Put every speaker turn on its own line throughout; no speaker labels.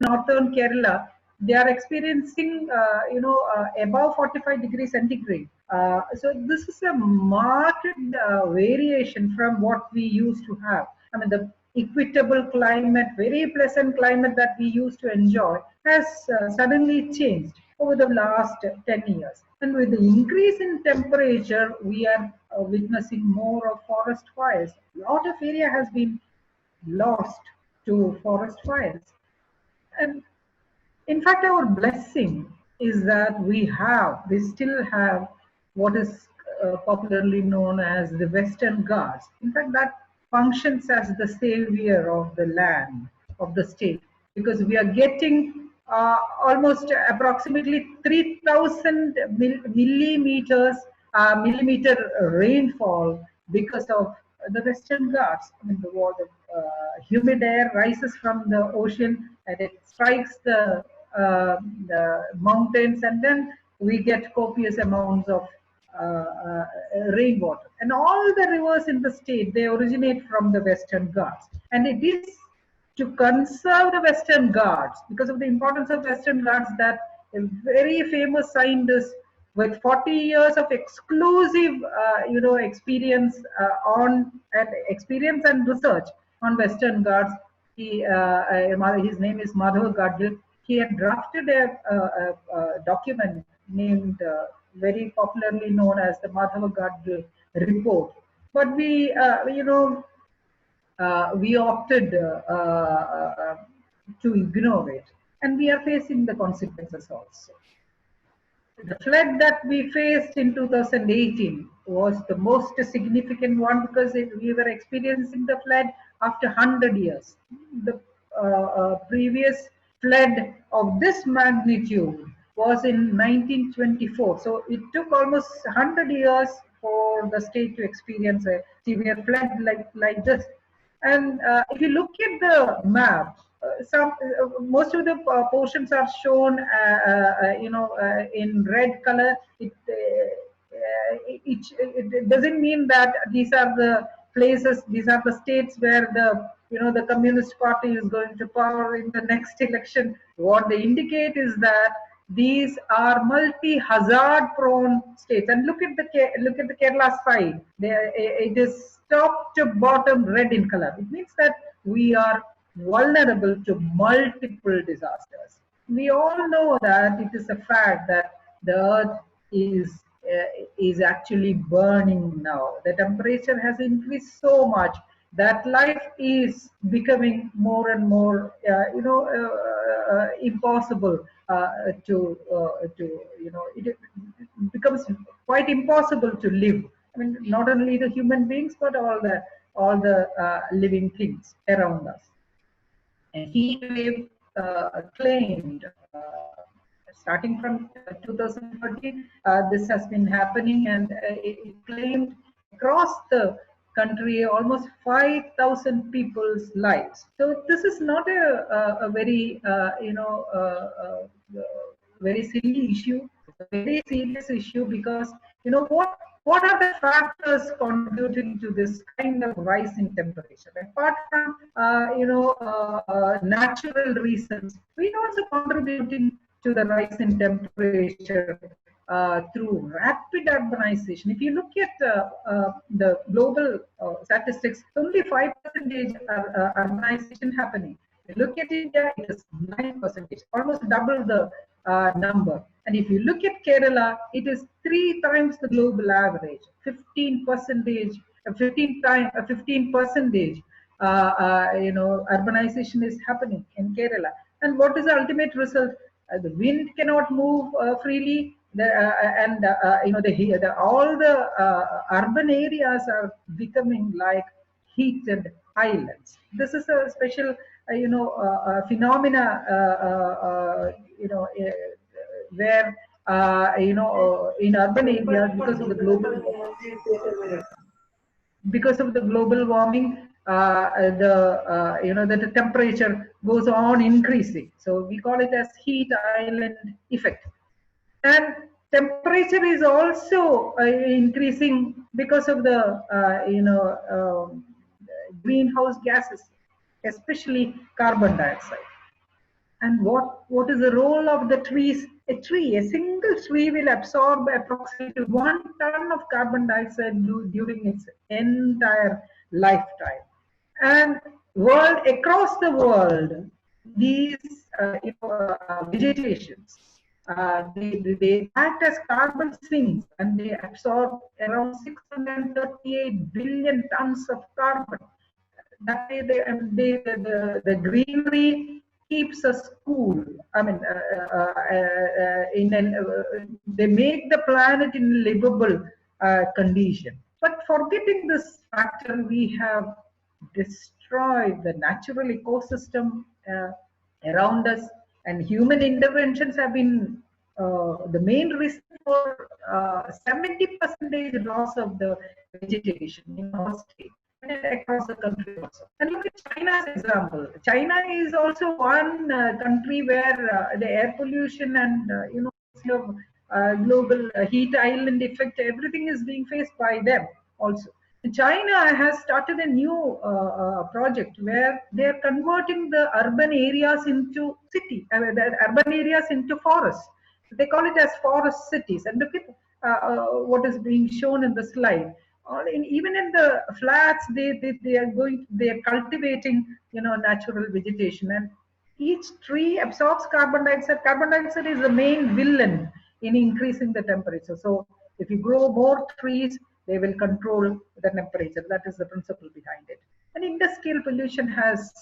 northern Kerala, they are experiencing, above 45 degrees centigrade. So this is a marked variation from what we used to have. I mean, the equitable climate, very pleasant climate that we used to enjoy has suddenly changed over the last 10 years. And with the increase in temperature, we are witnessing more of forest fires. A lot of area has been lost to forest fires. And in fact, our blessing is that we still have what is popularly known as the Western Ghats. In fact, that functions as the savior of the land, of the state, because we are getting almost approximately 3,000 millimeter rainfall because of the Western Ghats. I mean, humid air rises from the ocean and it strikes the mountains, and then we get copious amounts of rainwater. And all the rivers in the state, they originate from the Western Ghats. And it is to conserve the Western Ghats, because of the importance of Western Ghats, that a very famous scientist with 40 years of exclusive, experience experience and research on Western Ghats. His name is Madhav Gadgil. He had drafted a document named, very popularly known as the Madhav Gadgil report. But we opted to ignore it, and we are facing the consequences also. The flood that we faced in 2018 was the most significant one, because we were experiencing the flood after 100 years. The previous flood of this magnitude was in 1924. So it took almost 100 years for the state to experience a severe flood like this. And if you look at the map, most of the portions are shown, in red color. It doesn't mean that these are the places, these are the states where the Communist Party is going to power in the next election. What they indicate is that these are multi-hazard prone states. And look at the Kerala side. It is top to bottom red in color. It means that we are vulnerable to multiple disasters. We all know that it is a fact that the earth is actually burning now. The temperature has increased so much that life is becoming more and more, impossible it becomes quite impossible to live. I mean, not only the human beings, but all the living things around us. A heat wave claimed, starting from 2013, this has been happening, and it claimed across the country almost 5,000 people's lives. So this is not a very, very silly issue. It's a very serious issue, because what are the factors contributing to this kind of rise in temperature? Apart from natural reasons, we are also contributing to the rise in temperature through rapid urbanization. If you look at the global statistics, only 5% urbanization happening. If you look at India, it is 9%, almost double the number. And if you look at Kerala, it is 3 times the global average, 15%, 15%. Urbanization is happening in Kerala. And what is the ultimate result? The wind cannot move freely, all the urban areas are becoming like heated islands. This is a special, phenomena, where in urban areas, because of the global warming, the temperature goes on increasing. So we call it as heat island effect. And temperature is also increasing because of the greenhouse gases, especially carbon dioxide. And what is the role of the trees? A single tree will absorb approximately 1 ton of carbon dioxide during its entire lifetime. And across the world, these vegetations, they act as carbon sinks, and they absorb around 638 billion tons of carbon. That way the greenery keeps us cool. I mean, they make the planet in livable condition. But forgetting this factor, we have destroyed the natural ecosystem around us, and human interventions have been the main reason for 70% loss of the vegetation in our state and across the country also. And look at China's example. China is also one country where the air pollution and global heat island effect, everything is being faced by them also. China has started a new project where they are converting the urban areas into the urban areas into forests. They call it as forest cities. And look at what is being shown in the slide. Even in the flats, they are cultivating, natural vegetation, and each tree absorbs carbon dioxide. Carbon dioxide is the main villain in increasing the temperature. So if you grow more trees, they will control the temperature. That is the principle behind it. And industrial pollution has,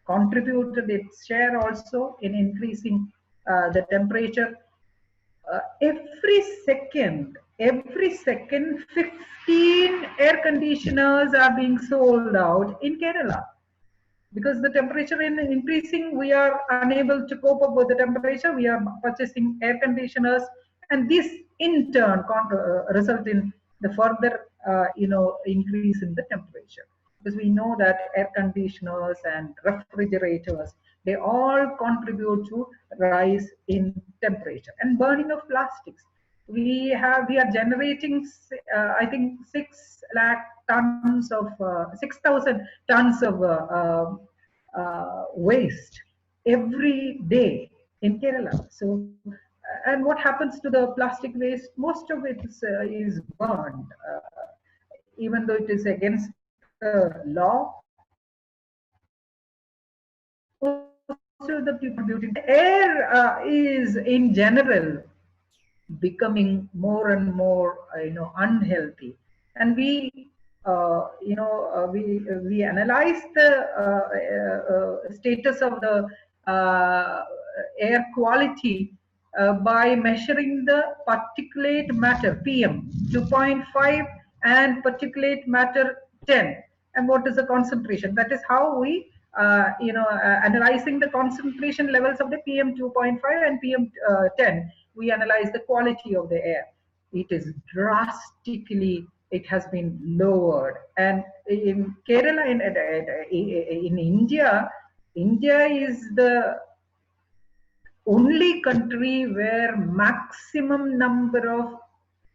contributed its share also in increasing the temperature. Every second, 15 air conditioners are being sold out in Kerala. Because the temperature is increasing, we are unable to cope up with the temperature. We are purchasing air conditioners, and this in turn result in the further, increase in the temperature. Because we know that air conditioners and refrigerators, they all contribute to rise in temperature. And burning of plastics. We are generating, I think, 6,000 tons of waste every day in Kerala. So, and what happens to the plastic waste? Most of it is burned, even though it is against the law. Most of the people contributing. Air is in general becoming more and more, unhealthy, and we analyze the status of the air quality by measuring the particulate matter PM 2.5 and particulate matter 10. And what is the concentration? That is how we analyzing the concentration levels of the PM 2.5 and PM 10. We analyze the quality of the air. It is drastically, it has been lowered. And in Kerala, in India is the only country where maximum number of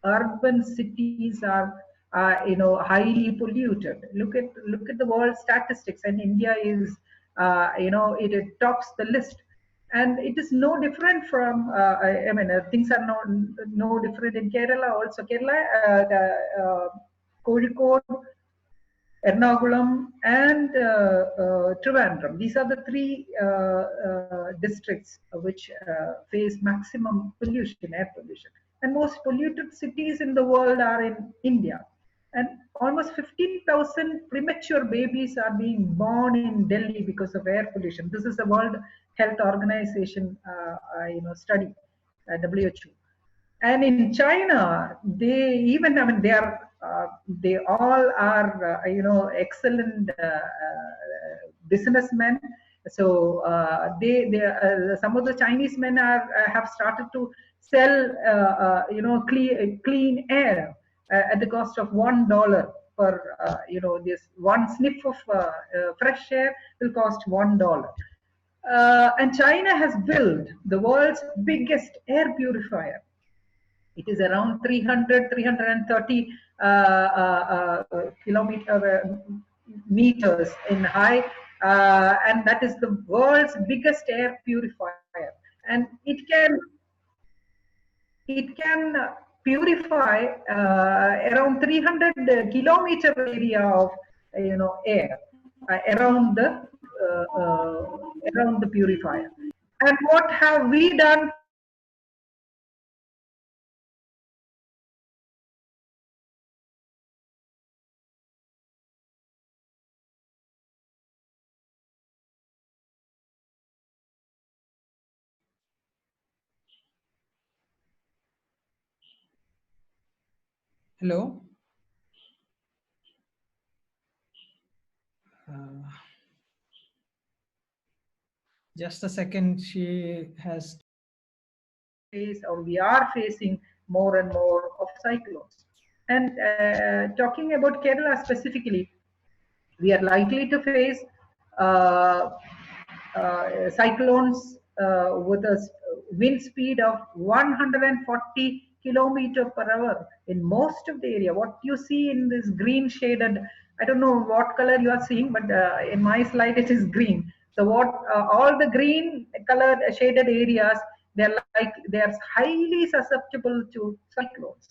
urban cities are highly polluted. Look at the world statistics, and India is it tops the list. And it is no different from things are no different in Kerala also. Kerala, Kozhikode, Ernakulam and Trivandrum. These are the three districts which face maximum pollution, air pollution. And most polluted cities in the world are in India. And almost 15,000 premature babies are being born in Delhi because of air pollution. This is the World Health Organization study, WHO. And in China, they all are excellent businessmen. So some of the Chinese men have started to sell clean air at the cost of $1 per this one sniff of fresh air will cost $1. And China has built the world's biggest air purifier. It is around 330 meters in height, and that is the world's biggest air purifier. And it can purify around 300 kilometer area of air around the purifier. And what have we done to ensure that
Hello. Uh, just a second. She has.
face, or we are facing more and more of cyclones. And talking about Kerala specifically, we are likely to face uh, cyclones with a wind speed of 140 kilometer per hour in most of the area. What you see in this green shaded, I don't know what color you are seeing, but in my slide it is green. So what all the green colored shaded areas, they're highly susceptible to cyclones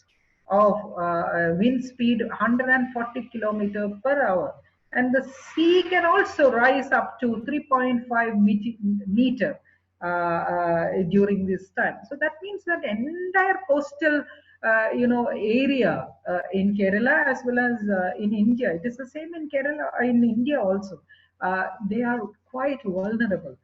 of wind speed 140 kilometer per hour. And the sea can also rise up to 3.5 meter during this time. So that means that entire coastal area in Kerala as well as in India, it is the same in Kerala, in India also. They are quite vulnerable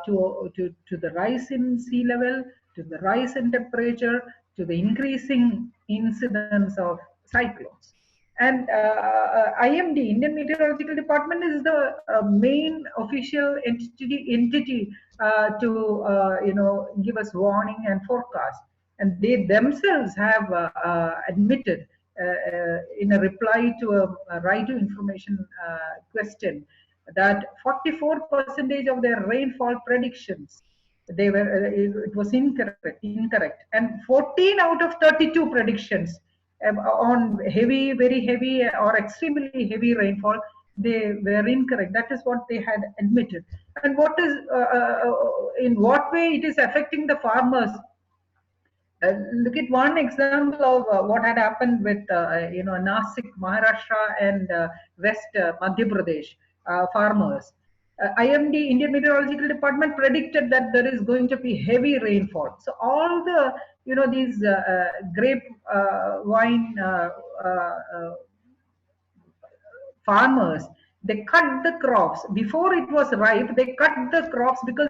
to the rise in sea level, to the rise in temperature, to the increasing incidence of cyclones. And IMD, Indian Meteorological Department, is the main official entity to give us warning and forecast. And they themselves have admitted in a reply to a right to information question that 44% of their rainfall predictions, it was incorrect, and 14 out of 32 predictions on heavy, very heavy or extremely heavy rainfall, they were incorrect. That is what they had admitted. And what is in what way it is affecting the farmers? Look at one example of what had happened with Nasik, Maharashtra, and West Madhya Pradesh farmers. IMD, Indian Meteorological Department, predicted that there is going to be heavy rainfall. So all the these grape wine farmers, they cut the crops before it was ripe. They cut the crops because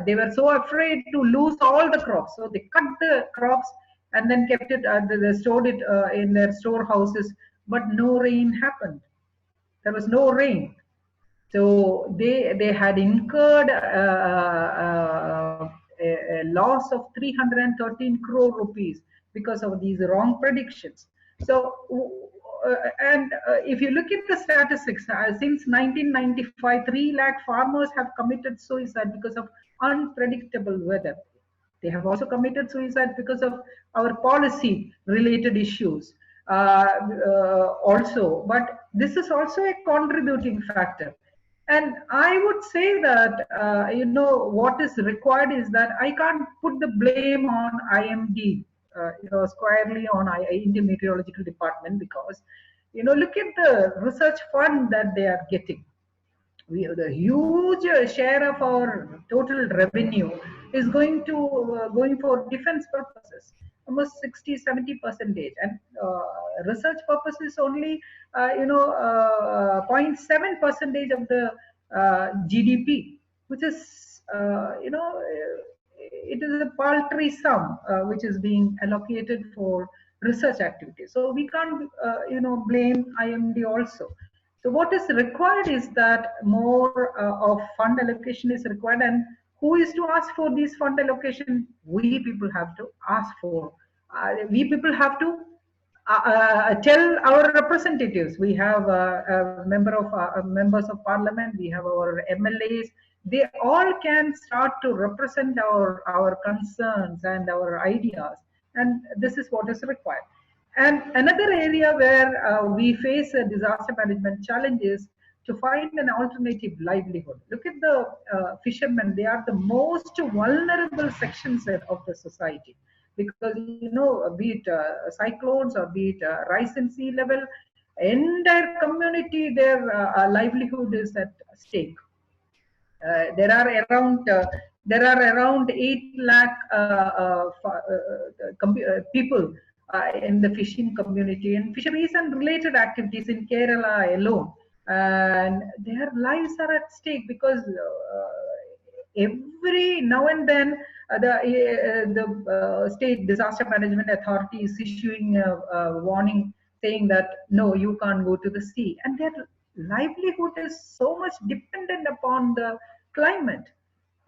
they were so afraid to lose all the crops, so they cut the crops and then kept it they stored it in their storehouses. But no rain happened. There was no rain. So they had incurred a loss of 313 crore rupees because of these wrong predictions. So and if you look at the statistics, since 1995, 3 lakh farmers have committed suicide because of unpredictable weather. They have also committed suicide because of our policy related issues also. But this is also a contributing factor. And I would say that, what is required is that I can't put the blame on IMD, squarely on Indian Meteorological Department, because, look at the research fund that they are getting. The huge share of our total revenue is going for defense purposes, almost 60-70 percentage, and research purposes only 0.7 percentage of the GDP, which is it is a paltry sum which is being allocated for research activities. So we can't blame IMD also. So what is required is that more of fund allocation is required. And who is to ask for these fund allocation? We people have to ask for. We people have to tell our representatives. We have members of parliament. We have our MLAs. They all can start to represent our concerns and our ideas. And this is what is required. And another area where we face a disaster management challenge is to find an alternative livelihood. Look at the fishermen; they are the most vulnerable sections of the society, because be it cyclones or be it rise in sea level, entire community, their livelihood is at stake. There are around 8 lakh people in the fishing community and fisheries and related activities in Kerala alone, and their lives are at stake because every now and then the state disaster management authority is issuing a warning saying that no, you can't go to the sea, and their livelihood is so much dependent upon the climate.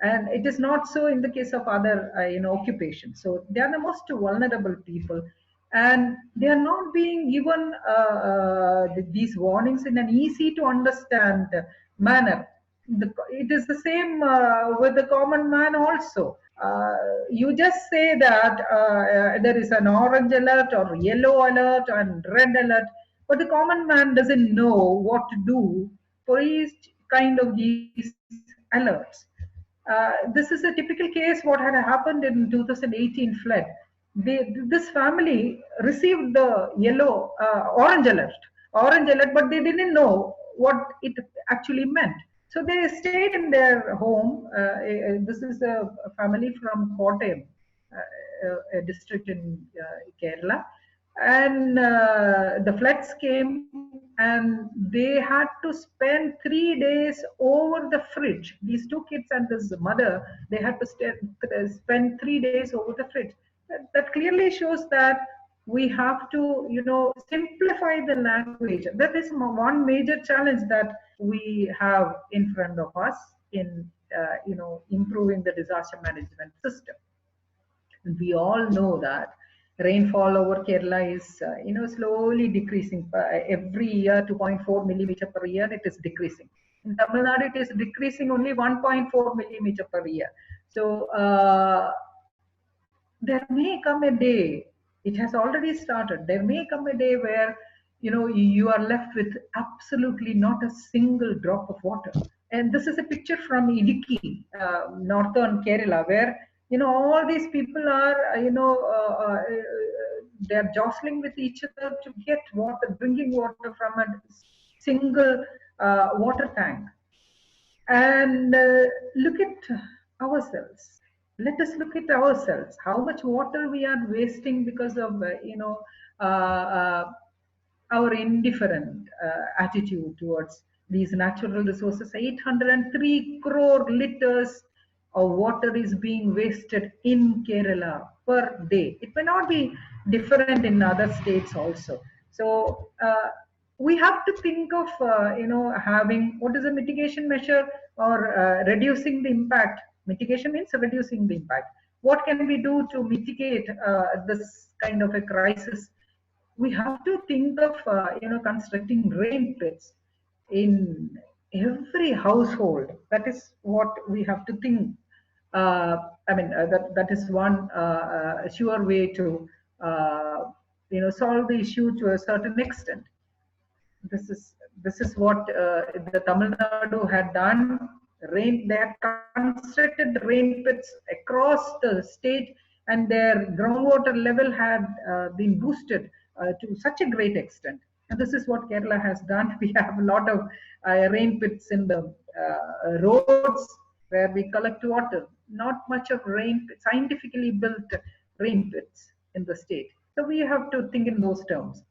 And it is not so in the case of other occupations. So they are the most vulnerable people, and they are not being given these warnings in an easy to understand manner. It is the same with the common man also. You just say that there is an orange alert or yellow alert and red alert, but the common man doesn't know what to do for each kind of these alerts. This is a typical case what had happened in 2018 flood. This family received the orange alert, but they didn't know what it actually meant. So they stayed in their home. This is a family from Kottayam, a district in Kerala, and the floods came, and they had to spend 3 days over the fridge. These two kids and this mother, they had to spend 3 days over the fridge. That clearly shows that we have to simplify the language. That is one major challenge that we have in front of us in improving the disaster management system. And we all know that rainfall over Kerala is slowly decreasing. Every year 2.4 millimeter per year it is decreasing. In Tamil Nadu it is decreasing only 1.4 millimeter per year. So there may come a day, it has already started, there may come a day where you are left with absolutely not a single drop of water. And this is a picture from Idiki, northern Kerala, where all these people are they're jostling with each other to get water, drinking water from a single water tank. And look at ourselves. Let us look at ourselves. How much water we are wasting because of uh, uh, our indifferent attitude towards these natural resources. 803 crore liters of water is being wasted in Kerala per day. It may not be different in other states also. So we have to think of having what is a mitigation measure, or reducing the impact. Mitigation means reducing the impact. What can we do to mitigate this kind of a crisis? We have to think of constructing rain pits in every household. That is what we have to think. That is one sure way to solve the issue to a certain extent. This is what the Tamil Nadu had done. They had constructed rain pits across the state, and their groundwater level had been boosted to such a great extent. And this is what Kerala has done. We have a lot of rain pits in the roads where we collect water. Not much of scientifically built rain pits in the state. So we have to think in those terms.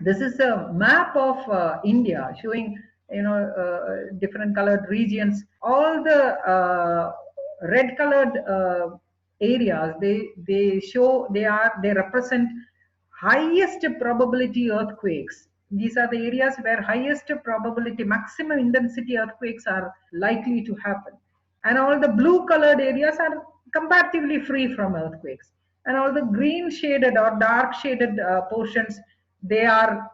This is a map of India showing different colored regions. All the red colored areas, they represent highest probability earthquakes. These are the areas where highest probability, maximum intensity earthquakes are likely to happen. And all the blue colored areas are comparatively free from earthquakes. And all the green shaded or dark shaded portions, they are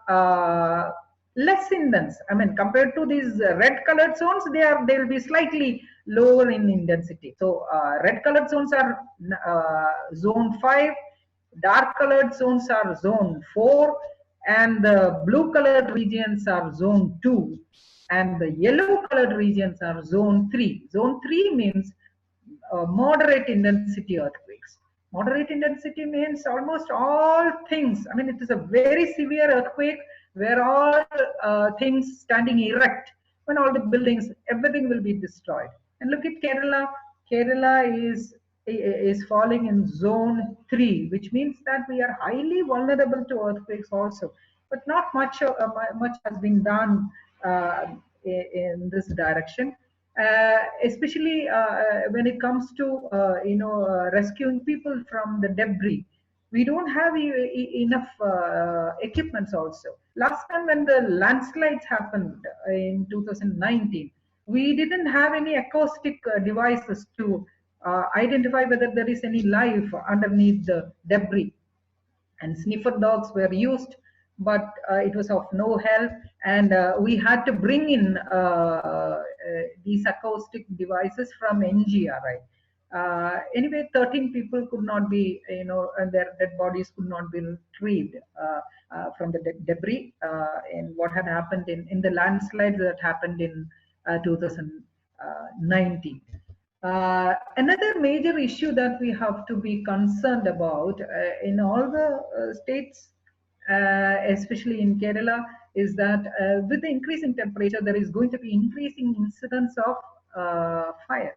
less intense. I mean, compared to these red colored zones, they will be slightly lower in intensity. So red colored zones are zone 5, dark colored zones are zone 4, and the blue colored regions are zone 2, and the yellow colored regions are zone 3. Zone 3 means moderate intensity earthquakes. Moderate intensity means almost all things. I mean, it is a very severe earthquake where all things standing erect, when all the buildings, everything will be destroyed. And look at Kerala. Kerala is falling in zone 3, which means that we are highly vulnerable to earthquakes also. But not much has been done uh, in this direction. Especially when it comes to rescuing people from the debris. We don't have enough equipments also. Last time when the landslides happened in 2019, we didn't have any acoustic devices to identify whether there is any life underneath the debris, and sniffer dogs were used, but it was of no help, and we had to bring in these acoustic devices from NGRI. Anyway, 13 people could not be, and their dead bodies could not be retrieved from the debris in what had happened in the landslides that happened in 2019. Another major issue that we have to be concerned about in all the states, especially in Kerala, is that with the increasing temperature, there is going to be increasing incidence of fire.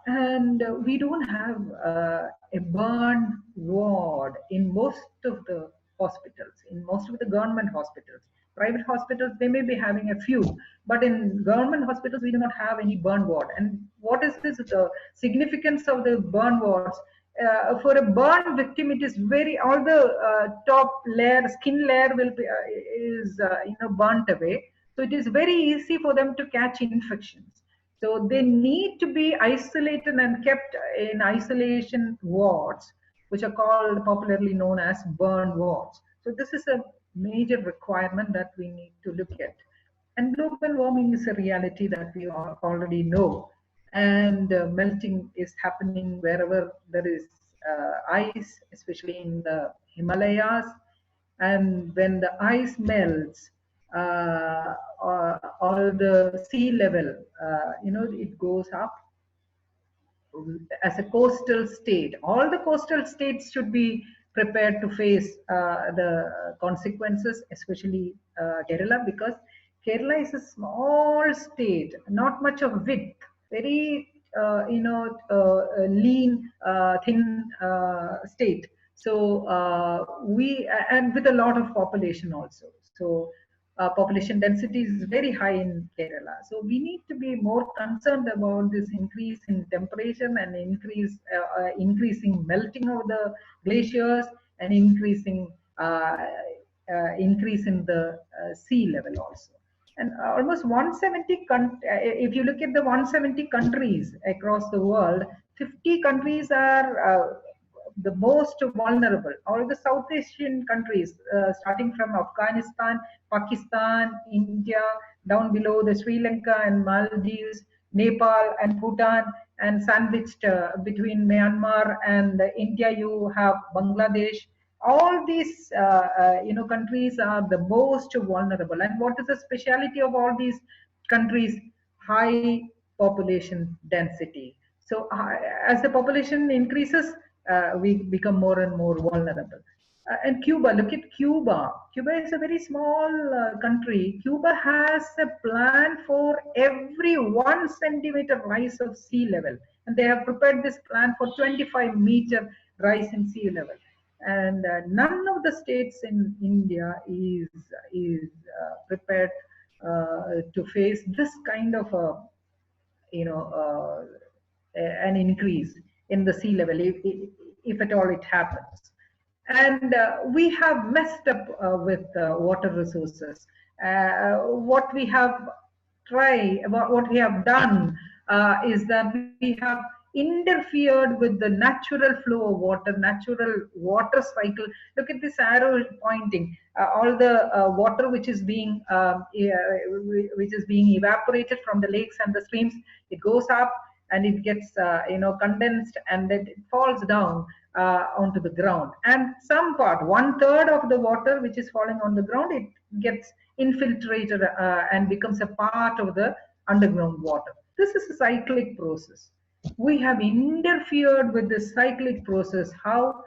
And we don't have a burn ward in most of the hospitals, in most of the government hospitals. Private hospitals, they may be having a few, but in government hospitals, we do not have any burn ward. And what is this? The significance of the burn wards? For a burn victim, it is all the top layer, skin layer will be is burnt away. So it is very easy for them to catch infections. So they need to be isolated and kept in isolation wards, which are called popularly known as burn wards. So this is a major requirement that we need to look at. And global warming is a reality that we already know. And melting is happening wherever there is ice, especially in the Himalayas. And when the ice melts, all the sea level, it goes up. As a coastal state, all the coastal states should be prepared to face the consequences, especially Kerala, because Kerala is a small state, not much of width, very lean, thin state. So and with a lot of population also. So population density is very high in Kerala. So we need to be more concerned about this increase in temperature and increasing melting of the glaciers and increase in the sea level also. And almost 170, if you look at the 170 countries across the world, 50 countries are the most vulnerable. All the South Asian countries, starting from Afghanistan, Pakistan, India, down below the Sri Lanka and Maldives, Nepal and Bhutan, and sandwiched between Myanmar and India, you have Bangladesh. All these countries are the most vulnerable. And what is the speciality of all these countries? High population density. So as the population increases, we become more and more vulnerable. And Cuba, look at Cuba. Cuba is a very small country. Cuba has a plan for every 1 centimeter rise of sea level. And they have prepared this plan for 25-meter rise in sea level. And none of the states in India is prepared to face this kind of an increase in the sea level, if at all it happens. And we have messed up with water resources. What we have what we have done is that we have interfered with the natural flow of water, natural water cycle. Look at this arrow pointing. All the water which is being evaporated from the lakes and the streams, it goes up and it gets condensed, and then it falls down. onto the ground, and some part, 1/3 of the water which is falling on the ground, it gets infiltrated and becomes a part of the underground water. This is a cyclic process. We have interfered with this cyclic process. How?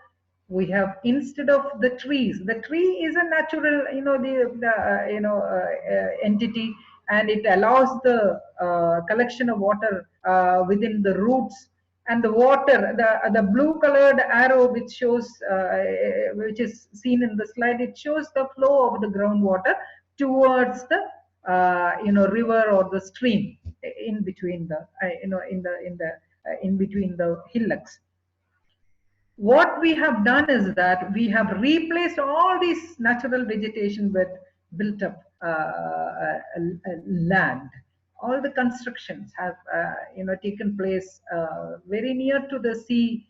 We have, instead of the tree is a natural, entity, and it allows the collection of water within the roots, and the water, the blue colored arrow which shows, which is seen in the slide, it shows the flow of the groundwater towards the river or the stream, in between the in between the hillocks. What we have done is that we have replaced all this natural vegetation with built up land. All the constructions have taken place very near to the sea,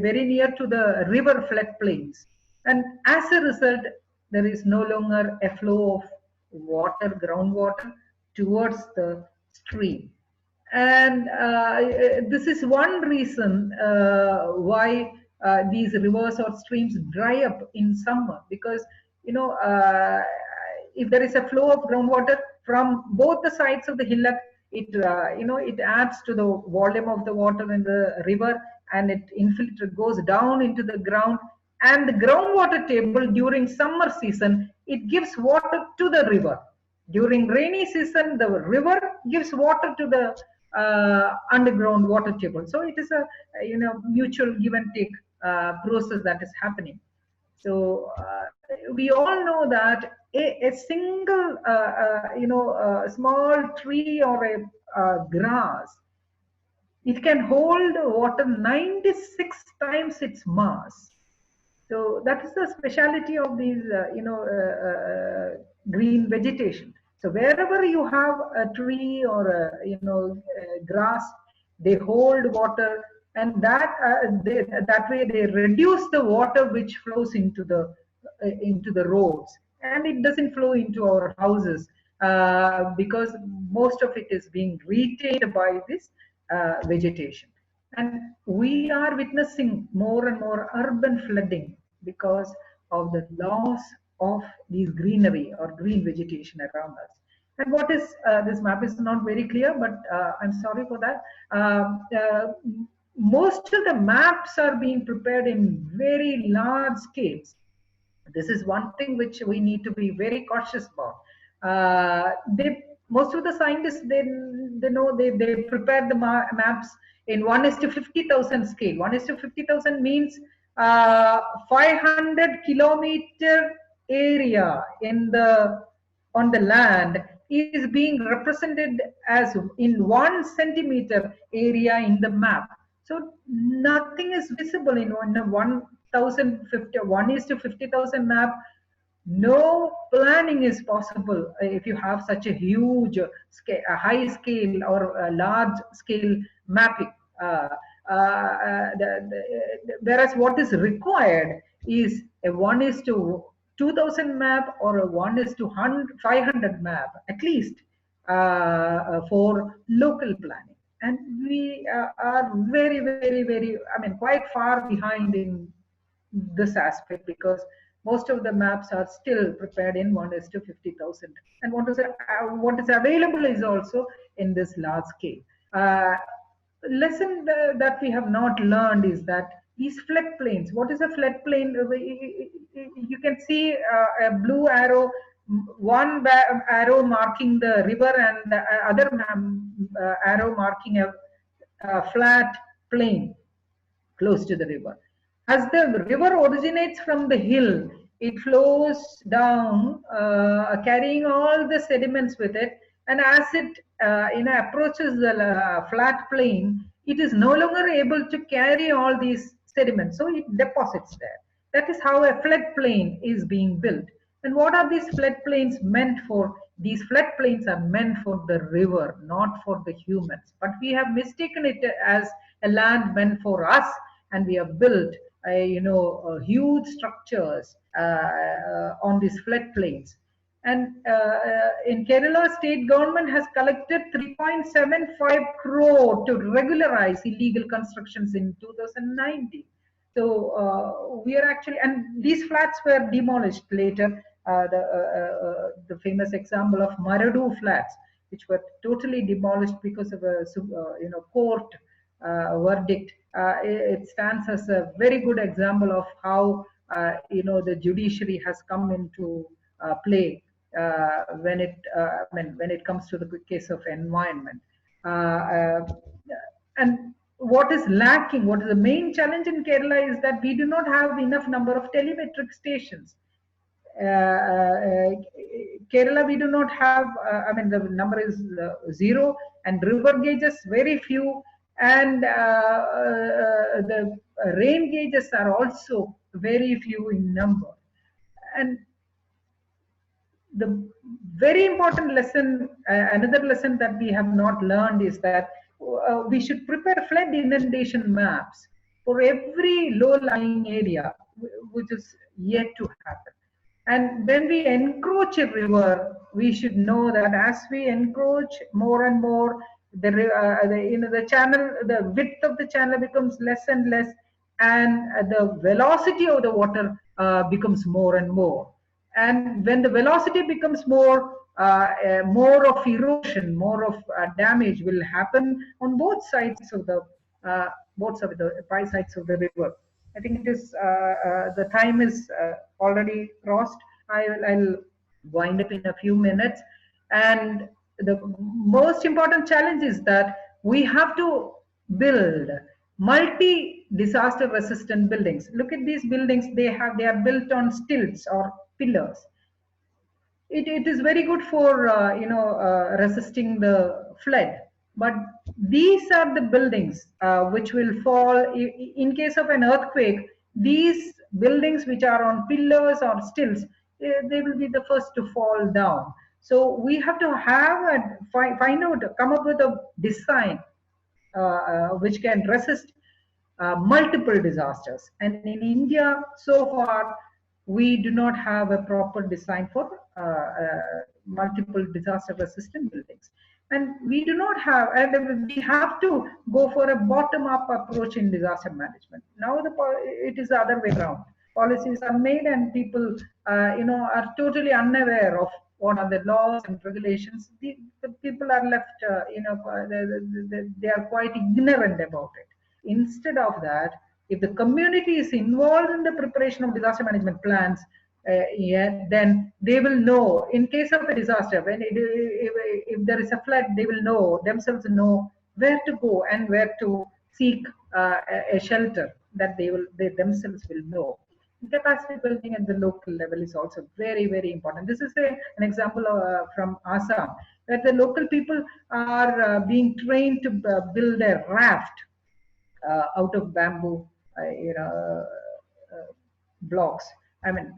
very near to the river floodplains, and as a result there is no longer a flow of water, groundwater, towards the stream. And this is one reason why these rivers or streams dry up in summer, because if there is a flow of groundwater from both the sides of the hillock, it adds to the volume of the water in the river, and it infiltrates, goes down into the ground, and the groundwater table during summer season, it gives water to the river. During rainy season, the river gives water to the underground water table. So it is a mutual give and take process that is happening. So we all know that a single small tree or a grass, it can hold water 96 times its mass. So that is the speciality of these green vegetation. So wherever you have a tree or a grass, they hold water, and that way they reduce the water which flows into the roads, and it doesn't flow into our houses because most of it is being retained by this vegetation. And we are witnessing more and more urban flooding because of the loss of these greenery or green vegetation around us. And what is this map is not very clear, but I'm sorry for that. Most of the maps are being prepared in very large scales. This is one thing which we need to be very cautious about. Most of the scientists, they prepare the maps in 1:50,000 scale. 1:50,000 means 500 kilometer area on the land is being represented as in 1 centimeter area in the map. So nothing is visible in 1:50,000 map. No planning is possible if you have such a huge scale, a high scale or a large scale mapping. Whereas what is required is a 1:2000 map or a 1:500 map, at least for local planning. And we are very, very, very, quite far behind in this aspect, because most of the maps are still prepared in 1:50,000, and what is available is also in this large scale. Lesson that we have not learned is that these floodplains. What is a floodplain? You can see a blue arrow, one arrow marking the river, and the other arrow marking a flat plain close to the river. As the river originates from the hill, it flows down, carrying all the sediments with it. And as it approaches the flat plain, it is no longer able to carry all these sediments, so it deposits there. That is how a floodplain is being built. And what are these floodplains meant for? These floodplains are meant for the river, not for the humans. But we have mistaken it as a land meant for us, and we have built huge structures on these floodplains. And in Kerala, state government has collected 3.75 crore to regularize illegal constructions in 2019. So we are actually, and these flats were demolished later. The famous example of Maradu flats, which were totally demolished because of a court verdict. It stands as a very good example of how the judiciary has come into play when it comes to the case of environment. Uh, uh, and what is lacking, what is the main challenge in Kerala is that we do not have enough number of telemetric stations. Kerala, we do not have, the number is zero, and river gauges very few, and the rain gauges are also very few in number. And the very important lesson, another lesson that we have not learned is that we should prepare flood inundation maps for every low-lying area, which is yet to happen. And when we encroach a river, we should know that as we encroach more and more, the channel, the width of the channel becomes less and less, and the velocity of the water becomes more and more. And when the velocity becomes more, more of erosion, more of damage will happen on both sides of the five sides of the river. I think it is the time is already crossed. I'll wind up in a few minutes. And the most important challenge is that we have to build multi-disaster resistant buildings. Look at these buildings. They are built on stilts or pillars. It is very good for resisting the flood, but these are the buildings which will fall in case of an earthquake. These buildings which are on pillars or stilts, they will be the first to fall down. So we have to find out, come up with a design which can resist multiple disasters. And in India, so far, we do not have a proper design for multiple disaster resistant buildings. And we do not have, and we have to go for a bottom up approach in disaster management. Now it is the other way around. Policies are made and people are totally unaware of what are the laws and regulations. The people are left, they are quite ignorant about it. Instead of that, if the community is involved in the preparation of disaster management plans, then they will know in case of a disaster, if there is a flood, they will know themselves, know where to go and where to seek a shelter that they themselves will know. Capacity building at the local level is also very, very important. This is an example from Assam, where the local people are being trained to build a raft out of bamboo, blocks. I mean,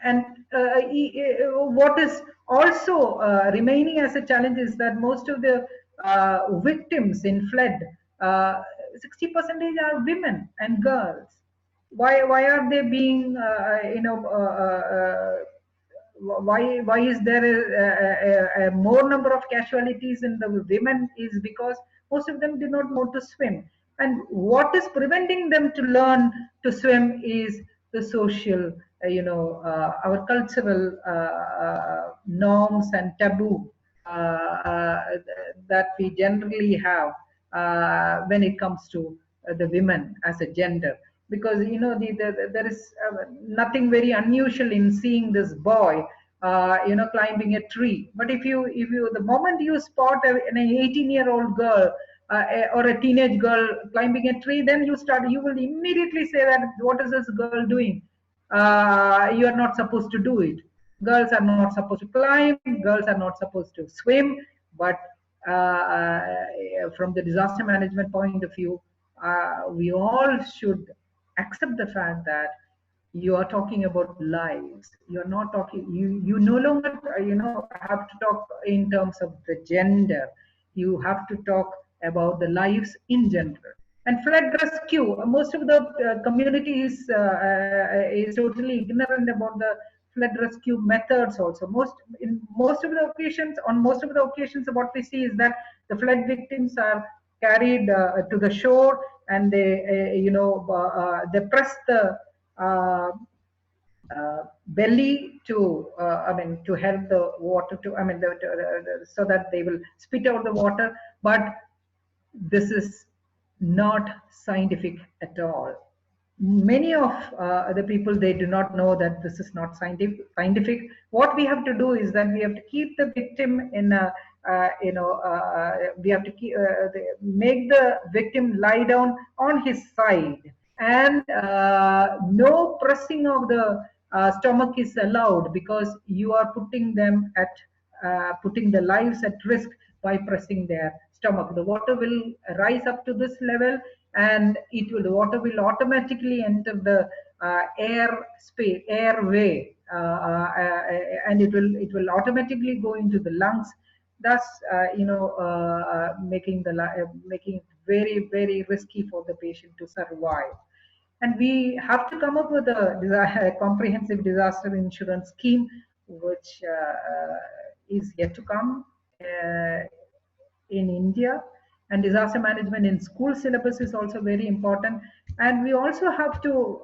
and what is also remaining as a challenge is that most of the victims in flood, 60% are women and girls. Why are they being why is there a more number of casualties in the women is because most of them do not know to swim, and what is preventing them to learn to swim is the social our cultural norms and taboo that we generally have when it comes to the women as a gender. Because there is nothing very unusual in seeing this boy climbing a tree. But if you the moment you spot an 18-year-old girl or a teenage girl climbing a tree, then you will immediately say that what is this girl doing? You are not supposed to do it. Girls are not supposed to climb, girls are not supposed to swim. But from the disaster management point of view, we all should accept the fact that you are talking about lives. You're not talking, you no longer have to talk in terms of the gender. You have to talk about the lives in general. And flood rescue, most of the community is totally ignorant about the flood rescue methods also. On most of the occasions, what we see is that the flood victims are carried to the shore, and they press the belly to to help the water to so that they will spit out the water. But this is not scientific at all. Many of the people, they do not know that this is not scientific. What we have to do is that we have to keep the victim in a we have to make the victim lie down on his side, and no pressing of the stomach is allowed, because you are putting them at putting the lives at risk by pressing their stomach. The water will rise up to this level, and the water will automatically enter the airway, and it will automatically go into the lungs, thus making it very, very risky for the patient to survive. And we have to come up with a comprehensive disaster insurance scheme, which is yet to come in India. And disaster management in school syllabus is also very important. And we also have to,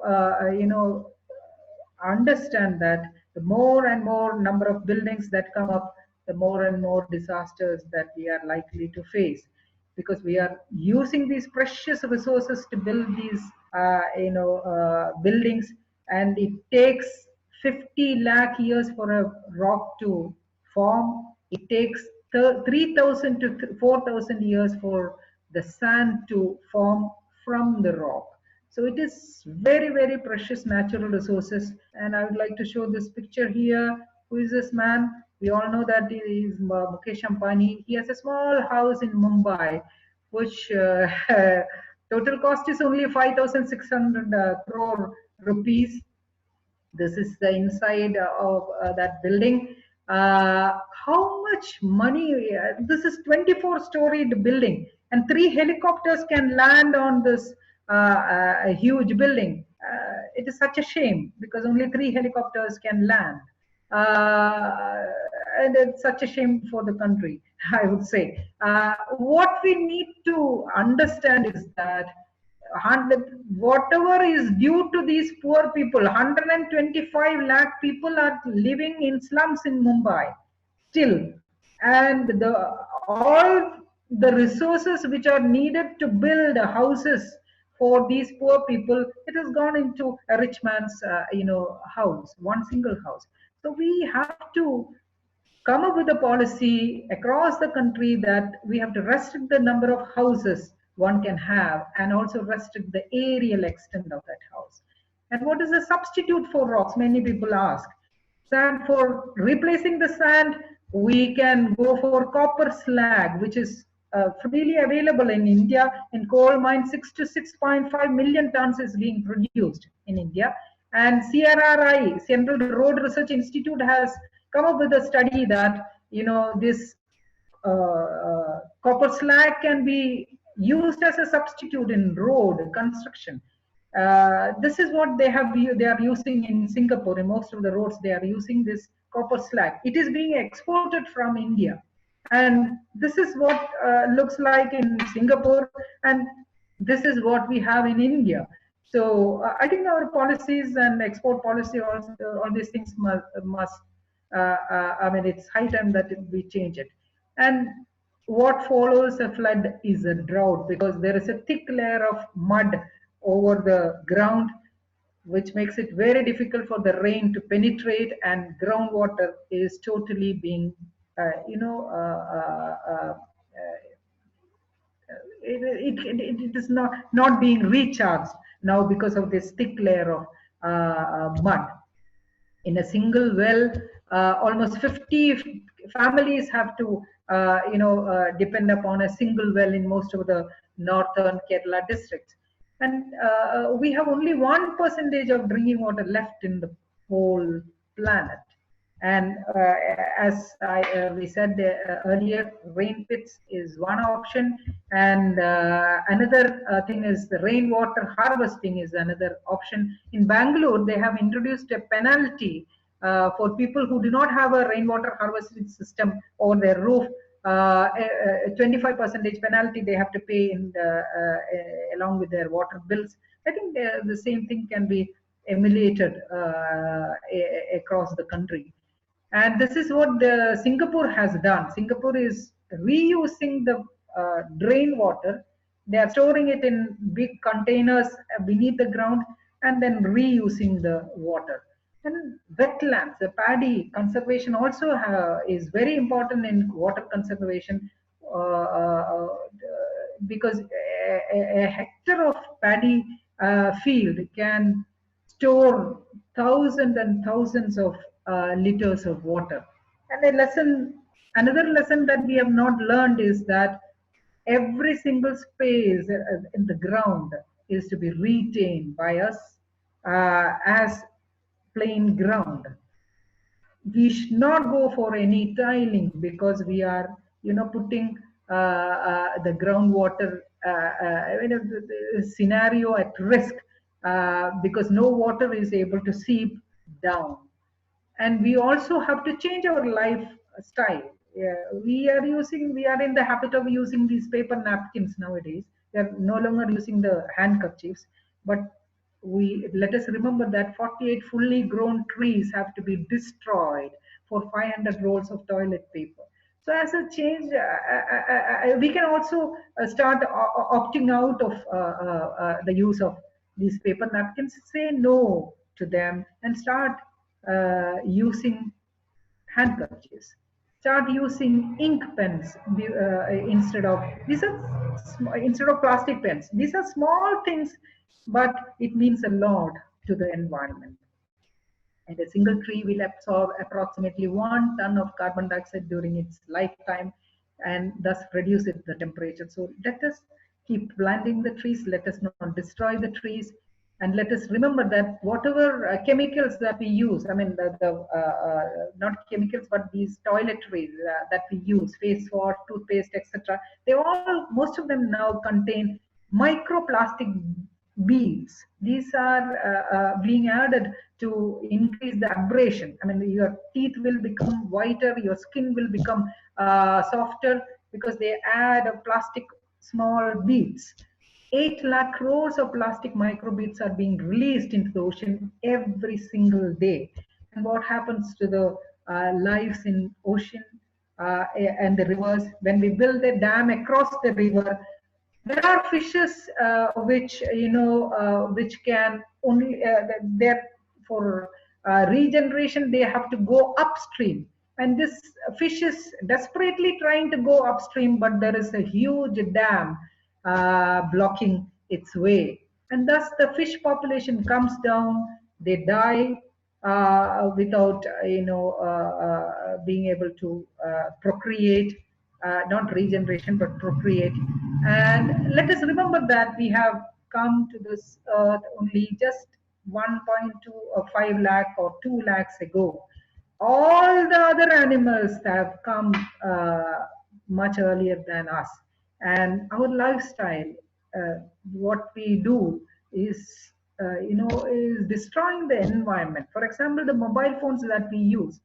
understand that the more and more number of buildings that come up, the more and more disasters that we are likely to face, because we are using these precious resources to build these buildings, and it takes 50 lakh years for a rock to form. It takes 3,000 to 4,000 years for the sand to form from the rock. So it is very, very precious natural resources. And I would like to show this picture here. Who is this man? We all know that he is Mukesh Ambani. He has a small house in Mumbai, which total cost is only 5,600 crore rupees. This is the inside of that building. How much money? This is 24-storied building, and 3 helicopters can land on this a huge building. It is such a shame, because only 3 helicopters can land. And it's such a shame for the country, I would say. What we need to understand is that whatever is due to these poor people, 125 lakh people are living in slums in Mumbai still, and all the resources which are needed to build houses for these poor people, it has gone into a rich man's house, one single house. So we have to come up with a policy across the country that we have to restrict the number of houses one can have, and also restrict the aerial extent of that house. And what is the substitute for rocks? Many people ask. Sand, for replacing the sand, we can go for copper slag, which is freely available in India. In coal mines, 6 to 6.5 million tons is being produced in India. And CRRI, Central Road Research Institute, has come up with a study that this copper slag can be used as a substitute in road construction. This is what they are using in Singapore. In most of the roads, they are using this copper slag. It is being exported from India, and this is what looks like in Singapore, and this is what we have in India. So I think our policies and export policy, all these things must it's high time that we change it. And what follows a flood is a drought, because there is a thick layer of mud over the ground, which makes it very difficult for the rain to penetrate, and groundwater is totally being it is not being recharged now, because of this thick layer of mud. In a single well, almost 50 families have to depend upon a single well in most of the northern Kerala districts. And we have only 1% of drinking water left in the whole planet. And as we said earlier, rain pits is one option, and another thing is the rainwater harvesting is another option. In Bangalore, they have introduced a penalty For people who do not have a rainwater harvesting system over their roof, 25% penalty they have to pay along with their water bills. I think the same thing can be emulated across the country. And this is what Singapore has done. Singapore is reusing the drain water. They are storing it in big containers beneath the ground and then reusing the water. And wetlands, the paddy conservation also is very important in water conservation, because a hectare of paddy field can store thousands and thousands of liters of water. And another lesson that we have not learned is that every single space in the ground is to be retained by us as plain ground. We should not go for any tiling, because we are putting the groundwater scenario at risk, because no water is able to seep down. And we also have to change our lifestyle. We are in the habit of using these paper napkins nowadays. We are no longer using the handkerchiefs, but we let us remember that 48 fully grown trees have to be destroyed for 500 rolls of toilet paper. So as a change, we can also start opting out of the use of these paper napkins, say no to them, and start using handkerchiefs. Start using ink pens instead of plastic pens. These are small things, but it means a lot to the environment. And a single tree will absorb approximately 1 ton of carbon dioxide during its lifetime, and thus reduce the temperature. So let us keep planting the trees, let us not destroy the trees, and let us remember that whatever chemicals that we use, I mean, not chemicals, but these toiletries that we use, face wash, toothpaste, etc., most of them now contain microplastic beads. These are being added to increase the abrasion. I mean, your teeth will become whiter, your skin will become softer, because they add a plastic small beads. 8 lakh crores of plastic microbeads are being released into the ocean every single day. And what happens to the lives in ocean and the rivers? When we build a dam across the river, there are fishes which can only they're for regeneration, they have to go upstream, and this fish is desperately trying to go upstream, but there is a huge dam blocking its way, and thus the fish population comes down. They die without being able to procreate, not regeneration but procreate. And let us remember that we have come to this earth only just 1.2 or 5 lakh or 2 lakhs ago. All the other animals have come much earlier than us, and our lifestyle, what we do is destroying the environment. For example, the mobile phones that we use,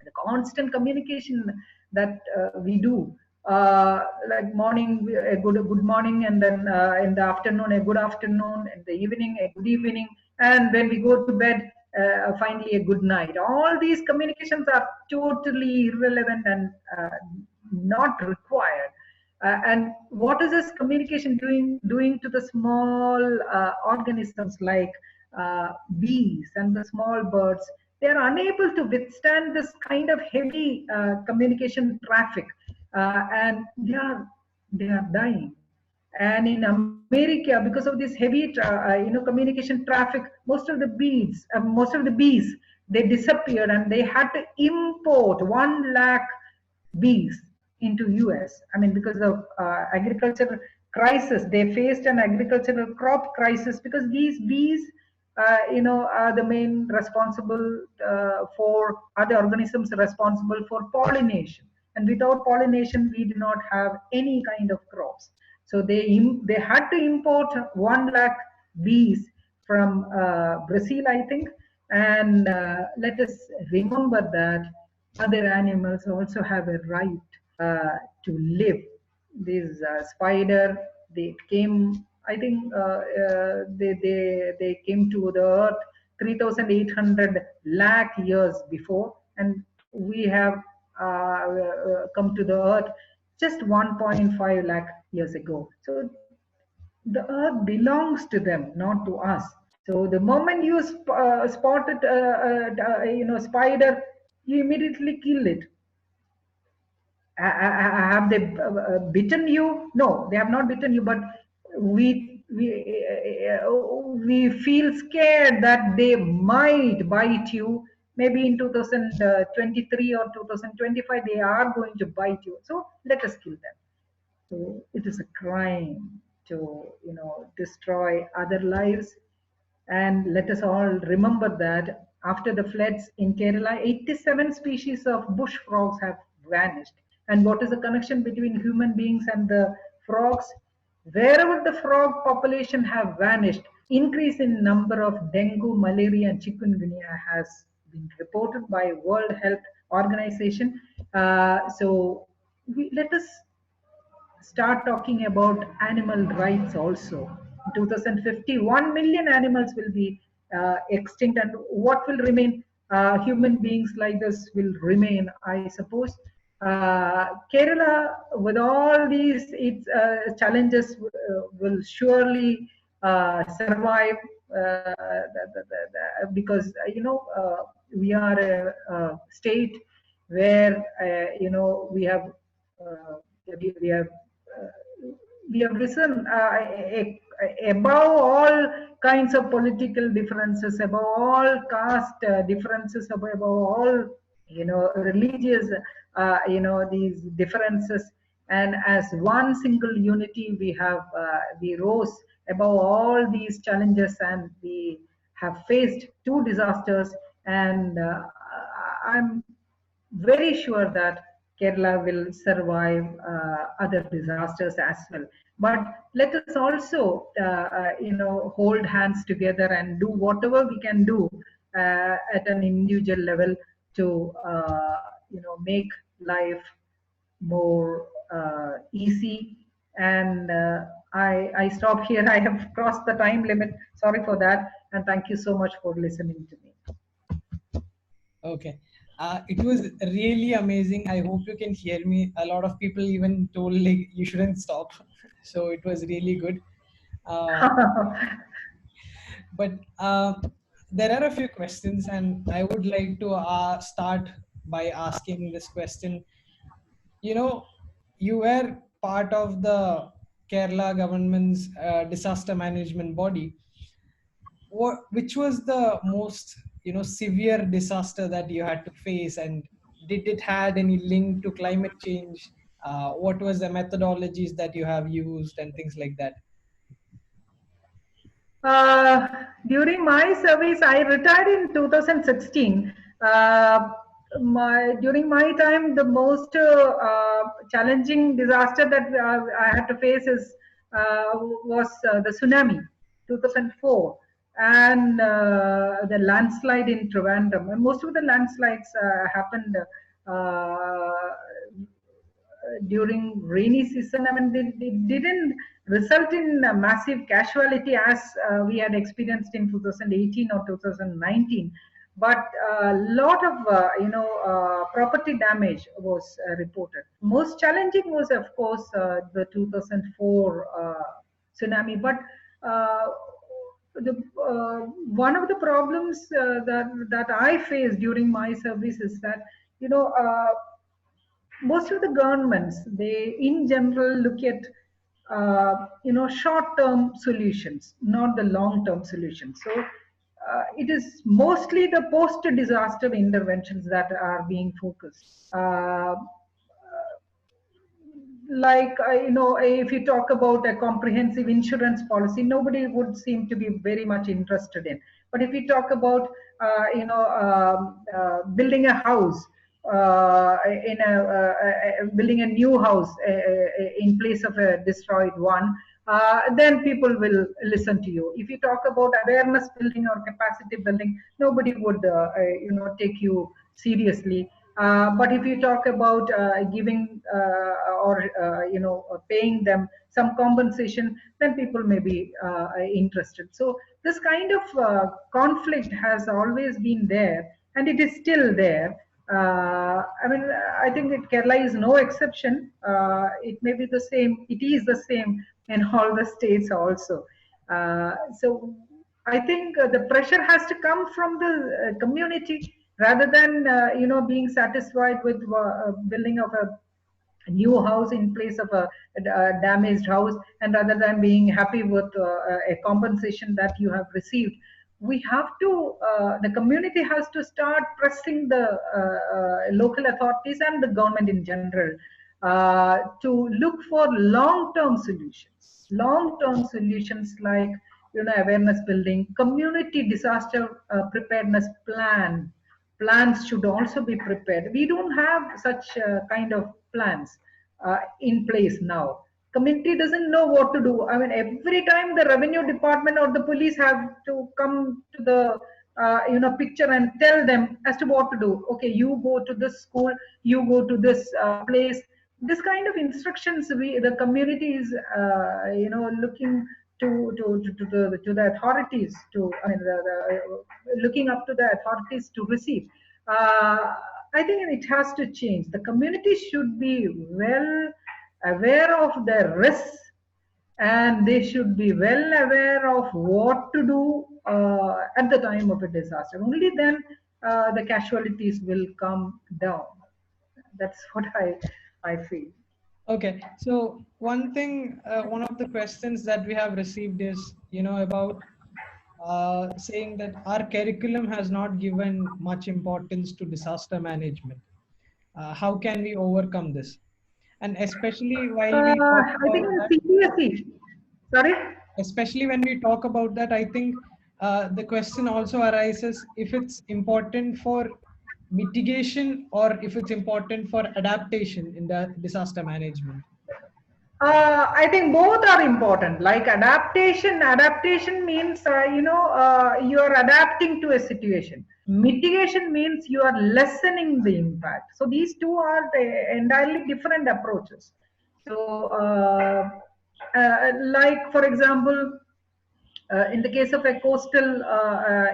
the constant communication that we do, like morning a good morning, and then in the afternoon a good afternoon, in the evening a good evening, and when we go to bed, finally a good night. All these communications are totally irrelevant and not required. And what is this communication doing to the small organisms like bees and the small birds? They are unable to withstand this kind of heavy communication traffic, and they are dying. And in America, because of this heavy communication traffic, most of the bees, they disappeared, and they had to import 1 lakh bees into US. I mean, because of agricultural crisis, they faced an agricultural crop crisis, because these bees are the main responsible for other organisms responsible for pollination. And without pollination, we do not have any kind of crops. So they had to import 1 lakh bees from Brazil, I think, And let us remember that other animals also have a right to live. This spider, they came, I think, they came to the earth 3,800 lakh years before, and we have come to the earth just 1.5 lakh years ago. So the earth belongs to them, not to us. So the moment you spotted spider, you immediately kill it. Have they bitten you? No, they have not bitten you, but we feel scared that they might bite you. Maybe in 2023 or 2025, they are going to bite you. So let us kill them. So it is a crime to, destroy other lives. And let us all remember that after the floods in Kerala, 87 species of bush frogs have vanished. And what is the connection between human beings and the frogs? Wherever the frog population have vanished, increase in number of dengue, malaria, and chikungunya has been reported by World Health Organization. So let us start talking about animal rights also. In 2050, 1 million animals will be extinct, and what will remain? Human beings like this will remain, I suppose. Kerala, with all these its challenges, will surely survive because we are a state where we have uh, we have we have risen above all kinds of political differences, above all caste differences, above all religious these differences, and as one single unity we rose above all these challenges, and we have faced two disasters, and I'm very sure that Kerala will survive other disasters as well. But let us also, hold hands together and do whatever we can do at an individual level to, make life more easy. And I stop here. I have crossed the time limit. Sorry for that. And thank you so much for listening to me.
Okay. It was really amazing. I hope you can hear me. A lot of people even told like you shouldn't stop. So it was really good. Uh, but there are a few questions, and I would like to start by asking this question. You know, you were part of the Kerala government's disaster management body. Which was the most severe disaster that you had to face, and did it had any link to climate change? What was the methodologies that you have used and things like that?
Uh, During my service, I retired in 2016. During my time, the most challenging disaster that I had to face was the tsunami, 2004, and the landslide in Trivandrum. And most of the landslides happened during rainy season. I mean, they didn't result in a massive casualty as we had experienced in 2018 or 2019, but a lot of property damage was reported. Most challenging was, of course, the 2004 tsunami, but uh, the one of the problems that I faced during my service is that you know most of the governments, they in general look at short term solutions, not the long term solutions. So it is mostly the post disaster interventions that are being focused. Like if you talk about a comprehensive insurance policy, nobody would seem to be very much interested in. But if you talk about building a house, building a new house in place of a destroyed one, then people will listen to you. If you talk about awareness building or capacity building, nobody would take you seriously. But if you talk about giving or paying them some compensation, then people may be interested. So this kind of conflict has always been there, and it is still there. I mean, I think that Kerala is no exception. It may be the same. It is the same in all the states also. So I think the pressure has to come from the community rather than being satisfied with building of a new house in place of a damaged house, and rather than being happy with a compensation that you have received. We have to the community has to start pressing the local authorities and the government in general to look for long-term solutions like awareness building, community disaster preparedness plans should also be prepared. We don't have such kind of plans in place now. Community doesn't know what to do. I mean, every time the revenue department or the police have to come to the picture and tell them as to what to do. Okay, you go to this school, you go to this place. This kind of instructions, the community is looking to the authorities to, I mean, looking up to the authorities to receive. uh, I think it has to change. The community should be well aware of the risks, and they should be well aware of what to do at the time of a disaster. Only then the casualties will come down. That's what I feel.
Okay, so one thing, one of the questions that we have received is, about saying that our curriculum has not given much importance to disaster management. How can we overcome this? And especially while we talk
I think
about
in
that,
CBSE. Sorry.
especially when we talk about that, I think the question also arises if it's important for mitigation or if it's important for adaptation in the disaster management.
I think both are important. Like adaptation means you are adapting to a situation. Mitigation means you are lessening the impact. So these two are entirely different approaches. So, like for example, in the case of a coastal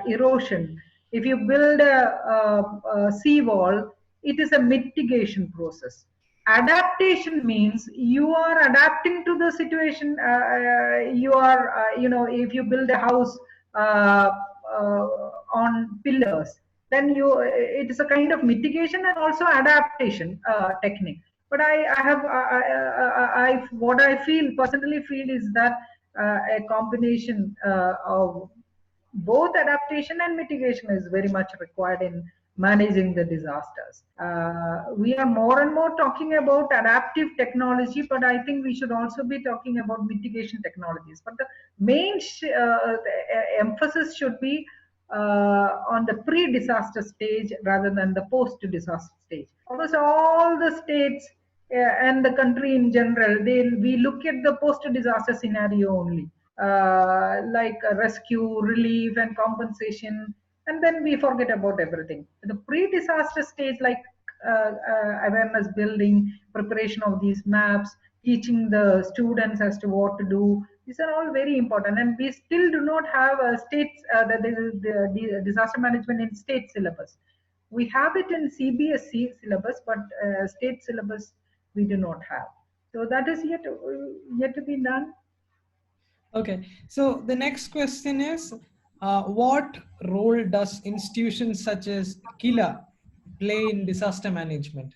erosion, if you build a seawall, it is a mitigation process. Adaptation means you are adapting to the situation. You are, if you build a house uh, on pillars, then it is a kind of mitigation and also adaptation technique. But I have, what I feel personally feel is that a combination of both adaptation and mitigation is very much required in managing the disasters. We are more and more talking about adaptive technology, but I think we should also be talking about mitigation technologies. But the main emphasis should be on the pre-disaster stage rather than the post-disaster stage. Almost all the states and the country in general, we look at the post-disaster scenario only, like rescue, relief, and compensation, and then we forget about everything. The pre-disaster stage, like awareness building, preparation of these maps, teaching the students as to what to do, these are all very important. And we still do not have a states the disaster management in state syllabus. We have it in CBSE syllabus, but state syllabus we do not have. So that is yet to be done.
Okay, so the next question is, what role does institutions such as Kila play in disaster management?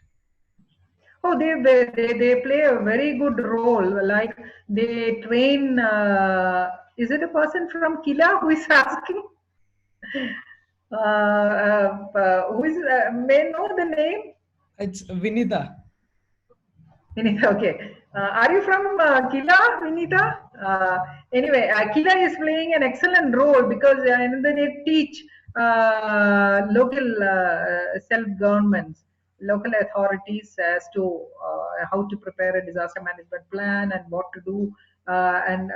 Oh, they play a very good role. Like they train. Is it a person from Kila who is asking? Who is may know the name?
It's Vinita.
Vinita, okay. Are you from Kila, Vinita? Anyway, Kila is playing an excellent role because they teach local self-governments, local authorities as to how to prepare a disaster management plan and what to do and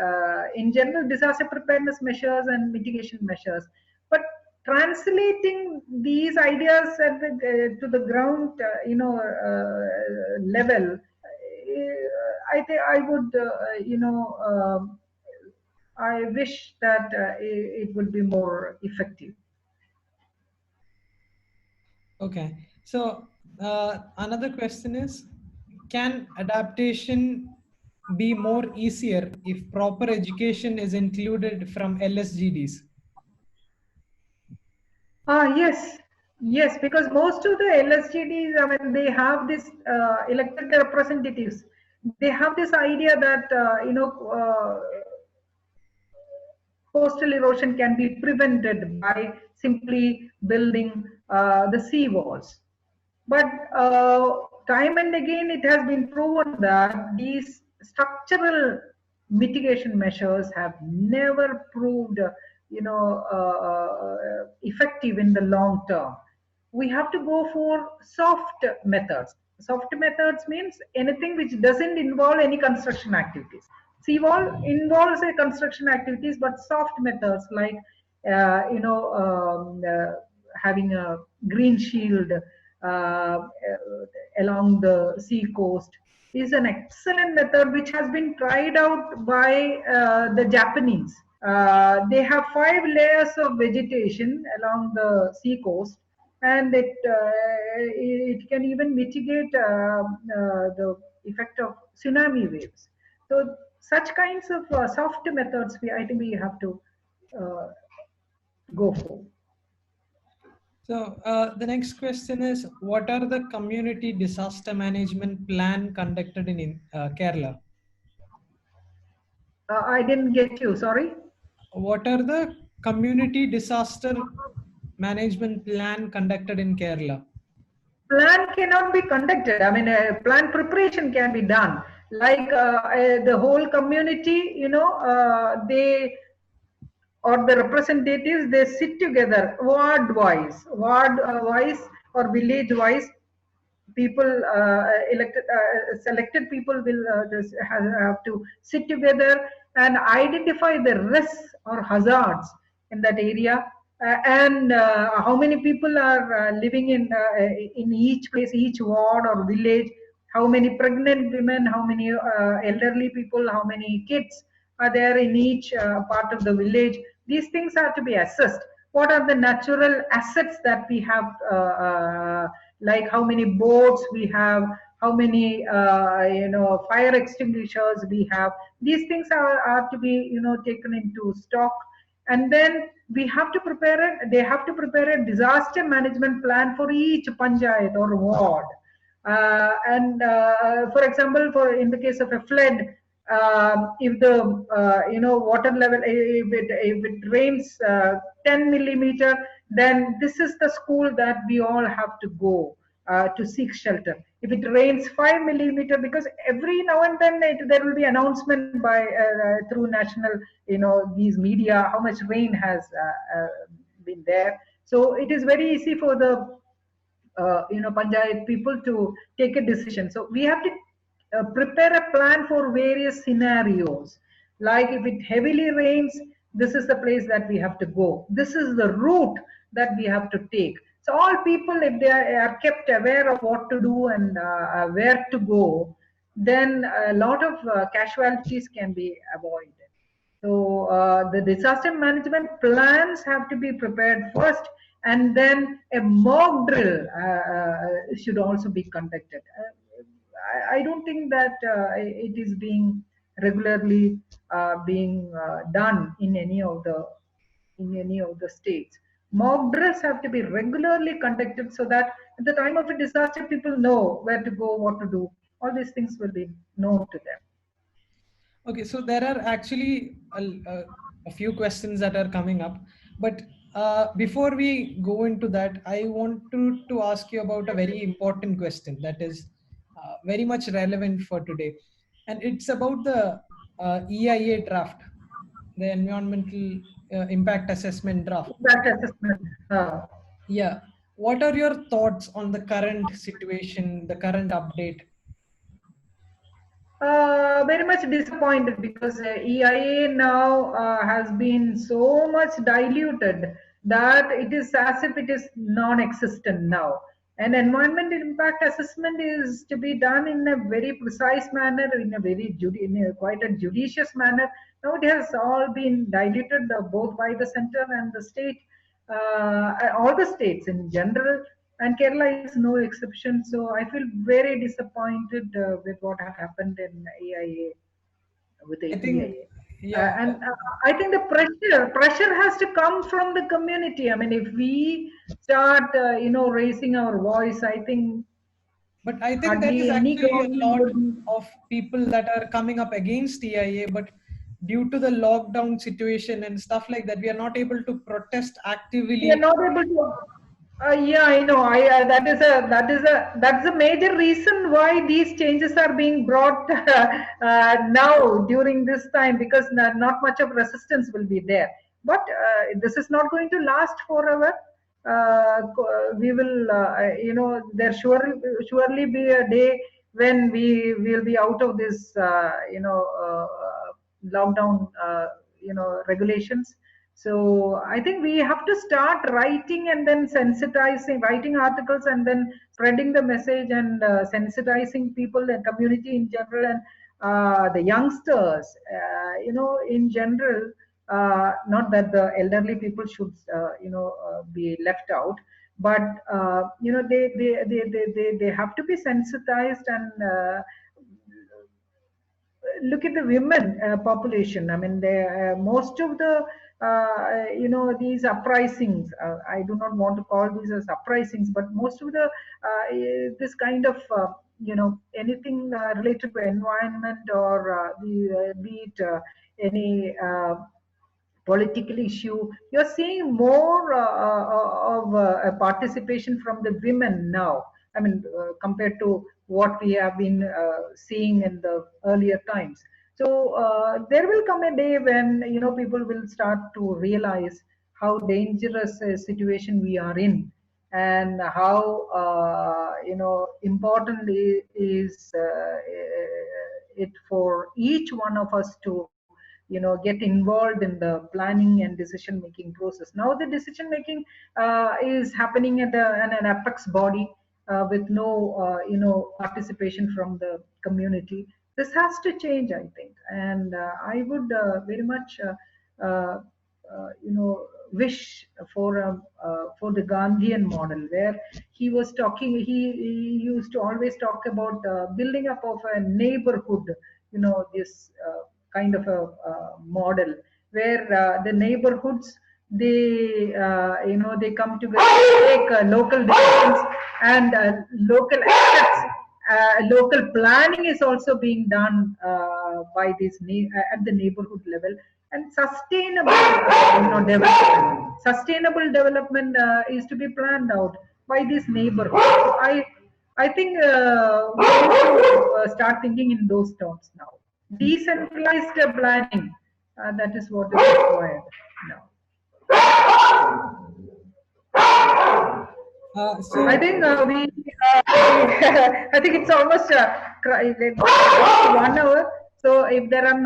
in general disaster preparedness measures and mitigation measures. But translating these ideas at to the ground, level, I think I would, I wish that it would be more effective.
Okay. So another question is, can adaptation be more easier if proper education is included from LSGDs?
Yes, yes, because most of the LSGDs, I mean, they have this elected representatives. They have this idea that coastal erosion can be prevented by simply building the sea walls. But time and again, it has been proven that these structural mitigation measures have never proved, effective in the long term. We have to go for soft methods. Soft methods means anything which doesn't involve any construction activities. Seawall involves a construction activities, but soft methods like having a green shield along the sea coast is an excellent method which has been tried out by the Japanese. They have 5 layers of vegetation along the sea coast, and it can even mitigate the effect of tsunami waves. So such kinds of soft methods, I think we have to uh, go for.
So the next question is, what are the community disaster management plan conducted in Kerala?
I didn't get you. Sorry.
What are the community disaster management plan conducted in Kerala?
Plan cannot be conducted. I mean, plan preparation can be done. Like the whole community, they or the representatives, they sit together ward wise or village wise. People elected selected people will have to sit together and identify the risks or hazards in that area, and how many people are living in each place, each ward or village, how many pregnant women, how many elderly people, how many kids are there in each part of the village. These things are to be assessed. What are the natural assets that we have, like how many boats we have, how many fire extinguishers we have. These things are to be taken into stock, and then we have to prepare it. They have to prepare a disaster management plan for each panchayat or ward. And for example, for in the case of a flood, if the water level, if it rains 10 millimeter, then this is the school that we all have to go to seek shelter. If it rains 5 millimeter, because every now and then there will be announcement by through national, these media, how much rain has been there. So it is very easy for the panchayat people to take a decision. So we have to prepare a plan for various scenarios. Like if it heavily rains, this is the place that we have to go. This is the route that we have to take. So all people, if they are kept aware of what to do and where to go, then a lot of casualties can be avoided. So the disaster management plans have to be prepared first, and then a mock drill should also be conducted. I don't think that it is being regularly being done in any of the states. Mock drills have to be regularly conducted so that at the time of a disaster, people know where to go, what to do. All these things will be known to them.
Okay, so there are actually a few questions that are coming up, but before we go into that, I want to ask you about a very important question that is very much relevant for today, and it's about the EIA draft, the Environmental Impact Assessment draft.
Impact assessment.
Yeah, what are your thoughts on the current situation, the current update?
Very much disappointed because EIA now has been so much diluted that it is as if it is non-existent now. And environmental impact assessment is to be done in a very precise manner, in a quite a judicious manner. Now it has all been diluted both by the center and the state, all the states in general, and Kerala is no exception. So I feel very disappointed with what has happened in EIA with the
I think,
EIA.
yeah,
And I think the pressure has to come from the community. I mean, if we start, raising our voice, I think
but I think there is
hardly any
actually a
government
lot
would.
of people that are coming up against EIA, but due to the lockdown situation and stuff like that, we are not able to protest
We are
actively.
not able to. Yeah, I know. I that's a major reason why these changes are being brought now during this time, because not much of resistance will be there. But this is not going to last forever. We will, there surely be a day when we will be out of this, lockdown, regulations. So I think we have to start writing and then sensitizing, writing articles and then spreading the message and sensitizing people and community in general, and the youngsters, in general. Not that the elderly people should, be left out, but they have to be sensitized and look at the women population. I mean, most of the these uprisings. I do not want to call these as uprisings, but most of the this kind of anything related to environment or be it any political issue, you're seeing more of participation from the women now. I mean, compared to what we have been seeing in the earlier times. So there will come a day when people will start to realize how dangerous a situation we are in, and how important is it for each one of us to get involved in the planning and decision making process. Now the decision making is happening at an apex body with no participation from the community. This has to change, I think, and I would very much uh, wish for the Gandhian model, where he was talking. He used to always talk about building up of a neighborhood. This kind of a model where the neighborhoods, they come together, take local decisions, and local assets. Local planning is also being done by this at the neighborhood level, and sustainable development. Sustainable development is to be planned out by this neighborhood. So I think we need to start thinking in those terms now. Decentralized planning, that is what is required now. I
So
think I think it's almost 1 hour. So if there are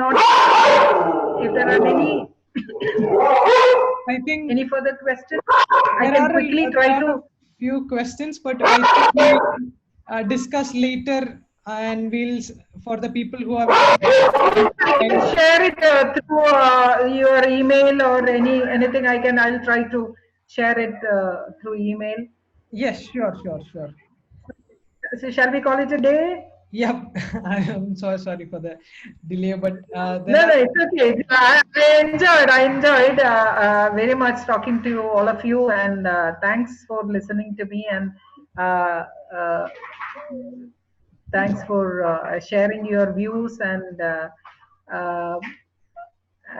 I think
any further questions, I can quickly
there
try
are a
to.
few questions, but I think we'll discuss later, and for the people who have.
You can share it through your email or anything. I'll try to share it through email.
Yes, sure, sure, sure.
So shall we call it a day?
Yep, I am so sorry for the delay, but there
No,
are.
no, it's okay. I enjoyed very much talking to all of you, and thanks for listening to me, and uh, uh, thanks for sharing your views, uh,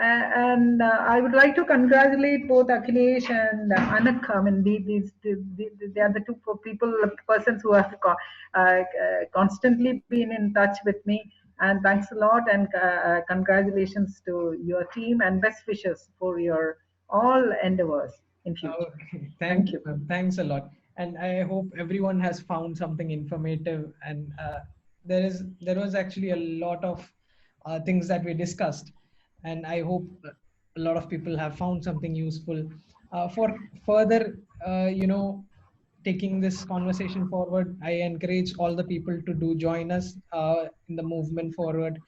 and I would like to congratulate both Akhilesh and Anak. I mean, they are the two people, persons who have constantly been in touch with me. And thanks a lot, and congratulations to your team, and best wishes for your all endeavors in future.
Okay,
Thank
thank you,
you.
ma'am. Thanks a lot. And I hope everyone has found something informative and there was actually a lot of things that we discussed, and I hope a lot of people have found something useful for further taking this conversation forward. I encourage all the people to do join us in the movement forward.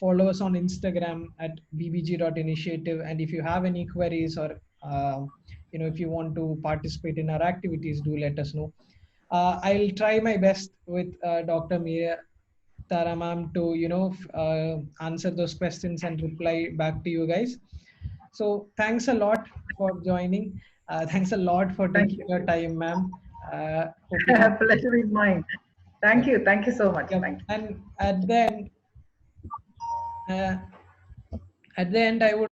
Follow us on Instagram at bbg.initiative, and if you have any queries or if you want to participate in our activities, do let us know. I'll try my best with Dr. Mia Tara ma'am to answer those questions and reply back to you guys. So thanks a lot for joining. Thanks a lot for
Thank
taking
you.
your time, ma'am. Hope you have.
Pleasure is mine.
Yep.
Thank you so much.
Yep.
Thank you.
And uh, at the end, I would